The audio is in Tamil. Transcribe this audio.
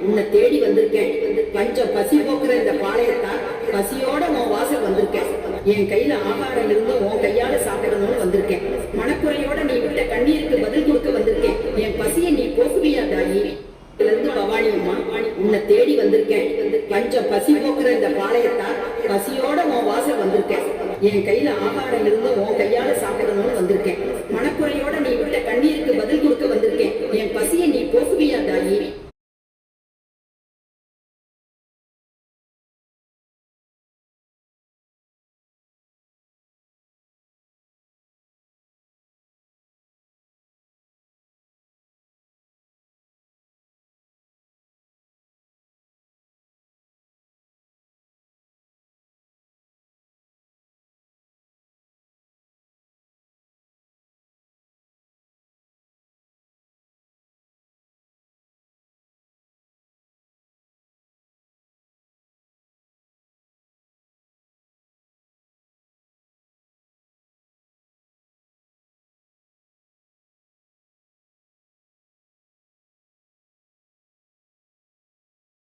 உன்னை தேடி வந்திருக்கேன். கொஞ்சம் பசி போக்குற இந்த பாளையத்தான் பசியோட உன் வாசல் வந்திருக்கேன். என் கையில ஆகாரம் இருந்து உன் கையால சாப்பிடணும்னு வந்திருக்கேன். மனக்குறையோட நீ விட்ட கண்ணீருக்கு பதில் கொடுக்க வந்திருக்கேன். என் பசியை நீ போக்குவியா தாயி? இருந்து பவானி அம்மா உன்னை தேடி வந்திருக்கேன். கொஞ்சம் பசி போக்குற இந்த பாளையத்தான் பசியோட உன் வாசல் வந்திருக்கேன். என் கையில ஆகாரம் இருந்து உன் கையால சாப்பிடணும்னு வந்திருக்கேன். மனக்குறையோட நீ விட்ட கண்ணீருக்கு பதில் கொடுக்க வந்திருக்கேன். என் பசியை நீ போக்குவியா தாயி?